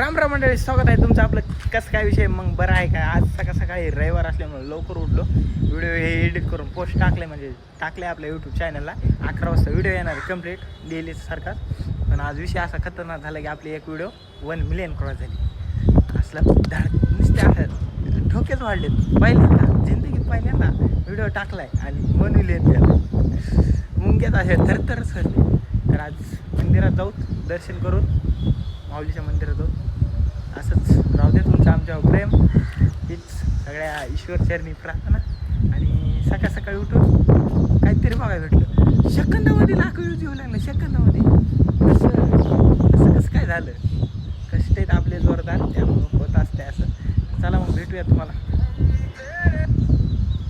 राम राम मंडळी, स्वागत आहे तुमचं. आपलं कसं काय विषय मग बरं आहे का? आज सकाळी रविवार असल्यामुळे लवकर उठलो, व्हिडिओ हे एडिट करून पोस्ट टाकले, म्हणजे टाकले आपल्या यूट्यूब चॅनलला. 11 वाजता व्हिडिओ येणार आहे कंप्लीट डेली सारखाच. पण आज विषय असा खतरनाक झाला की आपली एक व्हिडिओ 1 मिलियन क्रॉस झाली. असलं धड नुसते आहे, ठोकेच वाढलेत. पहिल्यांदा जिंदगीत पहिल्यांदा व्हिडिओ टाकलाय आणि 1 मिलियन गेला. मुंग्यात असे थरथरच करले. तर आज मंदिरात जाऊ, दर्शन करून माऊलीच्या मंदिरात जाऊ. असंच राहू दे तुमचं आमच्यावर प्रेम, हीच सगळ्या ईश्वरचरणी प्रार्थना. आणि सकाळी उठून काहीतरी बघायला भेटलं. सेकंदामध्ये लाख व्ह्यूज येऊ लागले. सेकंदामध्ये कसं काय झालं? कष्ट आहेत आपले जोरदार, त्यामुळं होत असते असं. चला मग भेटूया. तुम्हाला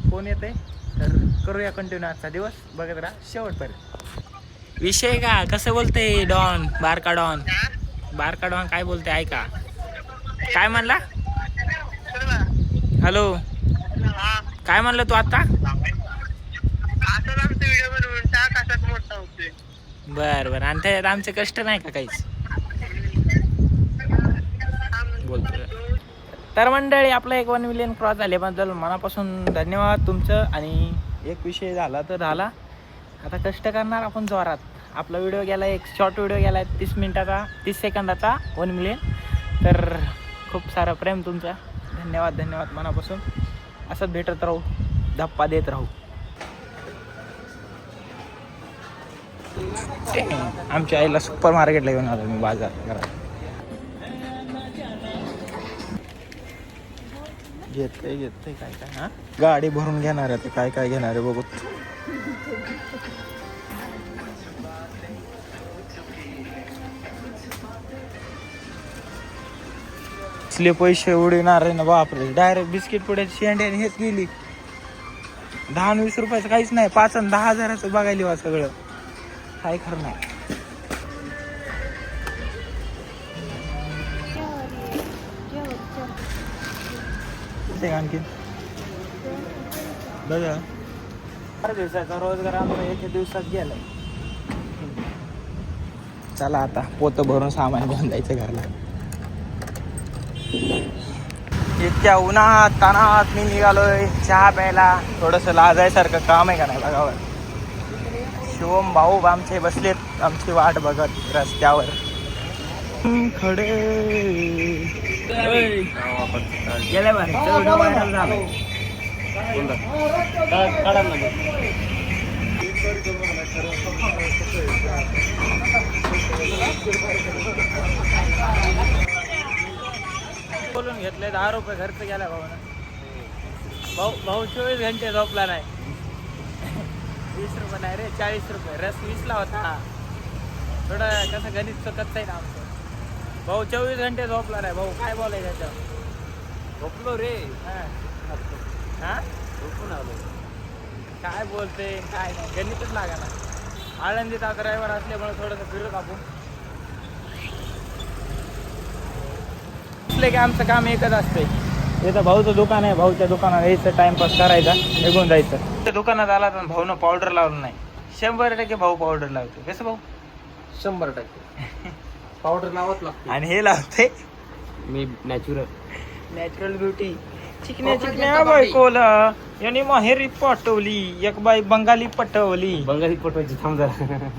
फोन येत आहे तर करूया कंटिन्यू आजचा दिवस. बघत राहा शेवटपर्यंत. विषय का कसं बोलते डॉन, बारका डॉन काय बोलते ऐका. काय म्हणला? हॅलो, काय म्हणलं तू आता? बर आणि त्याच्यात आमचे कष्ट नाही का काहीच बोलतो. तर मंडळी, आपला 1 मिलियन क्रॉस झाल्याबद्दल मनापासून धन्यवाद तुमचं. आणि एक विषय झाला तर झाला, आता कष्ट करणार आपण जोरात. आपला व्हिडिओ गेला, एक शॉर्ट व्हिडिओ गेला आहे 30 सेकंदाचा 1 मिलियन. तर खूप सारं प्रेम तुमचं. धन्यवाद मनापासून. असंच भेटत राहू, धप्पा देत राहू. आमच्या आईला सुपर मार्केटला घेऊन आलो मी, बाजार करा. घेतलंय काय हा, गाडी भरून घेणार आहे. ते काय घेणार आहे बघू. असले पैसे उडविणार आहे ना बापरे. डायरेक्ट बिस्किट पुड्याची शेंडी आणि हेच गेली. 10-20 रुपयाचं काहीच नाही. 5 आणि 10 हजाराचं बघायला वा सगळं. काय खरं नाही. आणखी बघा, 4 दिवसाचा रोजगार आम्हाला 1 दिवसात गेलाय. चला आता पोतं भरून सामान घेऊन जायचं घरला. इतक्या उन्हात तानात मी निघालोय चहा प्यायला. थोडंसं लाजायसारखं काम आहे का नाही बघावर. शिवम भाऊ आमचे बसलेत आमची वाट बघत रस्त्यावर खडे. गेल्या भारी व्हिडिओ व्हायरल झाला. बोलून घेतले 10 रुपये खर्च केला भाऊ 24 घंटे झोपला नाही. 20 रुपये नाही रे, 40 रुपये. रस 20ला होता. थोडं कसं गणित चुकत आहे ना आमचं. भाऊ 24 घंटे झोपला नाही. भाऊ काय बोलायचं त्याच्यावर? झोपलो रे. हा झोपून आलो. काय बोलते काय नाही, गणितच लागा ना. आळंदीत आता रविवार असल्यामुळे थोडंसं फिरत आपण. की आमचं काम एकच असते. इथं भाऊचं दुकान आहे, भाऊच्या दुकानात यायचं, टाइमपास करायचा, निघून जायचं. त्या दुकानात आला तर भाऊनं पावडर लावलं नाही. 100% भाऊ पावडर लावतो. कसं भाऊ? 100% पावडर लावत लागते. आणि हे लावते मी नॅचरल ब्युटी. चिकन्या बायकोला याने माहेरी पाठवली, एक बाई बंगाली पटवली. बंगाली पटवायची थांब जरा.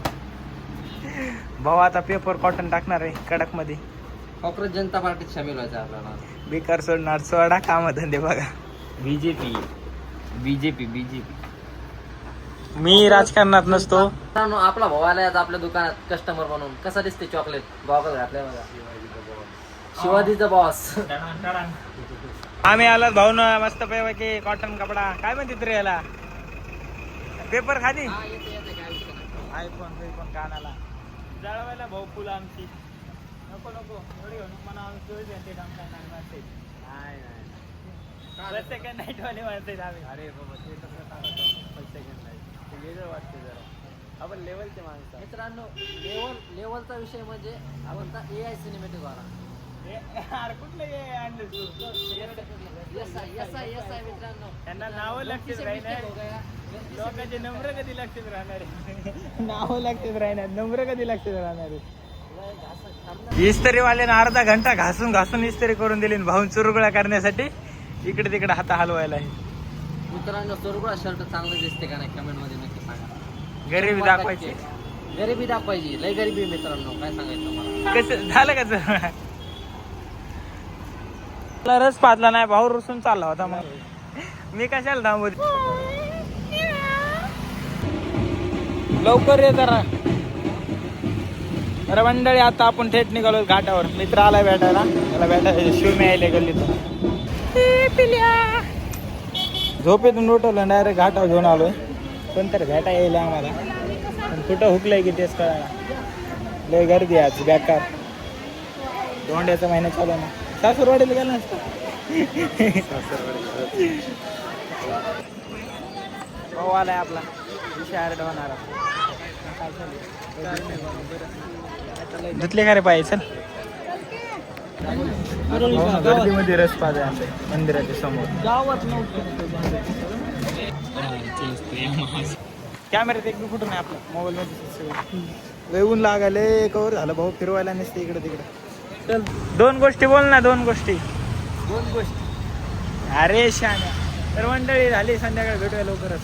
भाऊ आता पेपर कॉटन टाकणार आहे कडक मध्ये. काँग्रेस जनता पार्टीत सामील व्हायचं आपल्याला. बेकार सोडणार, सोडा काम धंदे बघा. बीजेपी मी राजकारणात नसतो. आपला भाऊ आलाय आज आपल्या दुकानात कस्टमर म्हणून. कसा दिसते चॉकलेट गॉगल घातल्या बघा. शिवाजीचा बॉस. आम्ही आला भाऊ ना मस्त पैकी कॉटन कपडा. काय म्हणते रे याला? पेपर खाली आयफोन कानाला जळवायला भाऊ फुलं आमची. नको एवढी घेऊन मला 24 घंटे काम करणार नसते. सेकंड नाईट वाले म्हणते आम्ही. अरे बाबा ते तसं सांगतो. सेकंड नाईट ते वेगळं वाटते जरा. आपण लेवलचे माणसं मित्रांनो. लेवलचा विषय म्हणजे आपण AI सिनेमॅटिक वाला. अरे कुठलं हे आणलं तू? मित्रांनो त्यांना नावं लक्षात राहणार. लोकांचे नंबर कधी लक्षात राहणार? नावं लक्षात राहणार, नंबर कधी लक्षात राहणार? इस्त्रीवाल्याने अर्धा घंटा घासून घासून इस्त्री करून दिली भाऊन चुरगुळा करण्यासाठी. इकडे तिकडे हात हलवायला आहे. मित्रांनो चुरगुळा शर्ट चांगलं दिसते का नाही कमेंट मध्ये नक्की सांगा. गरिबी दाखवायची. गरिबी दाखवायची. लय गरिबी मित्रांनो, काय सांगायचं मला. कसं झालं का चुरगुळा? मला रस पाजला नाही, भाऊ रुसून चालला होता. मग मी कशाला थांबू. लवकर ये जरा. अरे मंडळी, आता आपण थेट निघालो घाटावर. मित्र आलाय भेटायला, त्याला भेटायला शिव मिळाले गल्लीतून. झोपेतून उठवलं डायरेक्ट घाटावर घेऊन आलोय. कोणतरी भेटा येईल आम्हाला, पण कुठं हुकलंय की तेच कळायला. लय गर्दी आज बेकार. धोंड्याचा महिना चालू ना. सासूरवाडीला गेला नसतं. भाऊ आलाय आपला विषय आरड होणारा. काय चालू धुतले का रे पाहिजे. चल गर्दीमध्ये रस पाज आहे आमच्या मंदिराच्या समोर. गावात कॅमेऱ्यात एक बी कुठं नाही आपला मोबाईल मध्ये. ऊन लागायला कवर झालं भाऊ, फिरवायला नसते इकडे तिकडे. चल 2 गोष्टी बोल ना. 2 गोष्टी. 2 गोष्टी. अरे शान्या. तर मंडळी झाली, संध्याकाळी भेटूया लवकरच.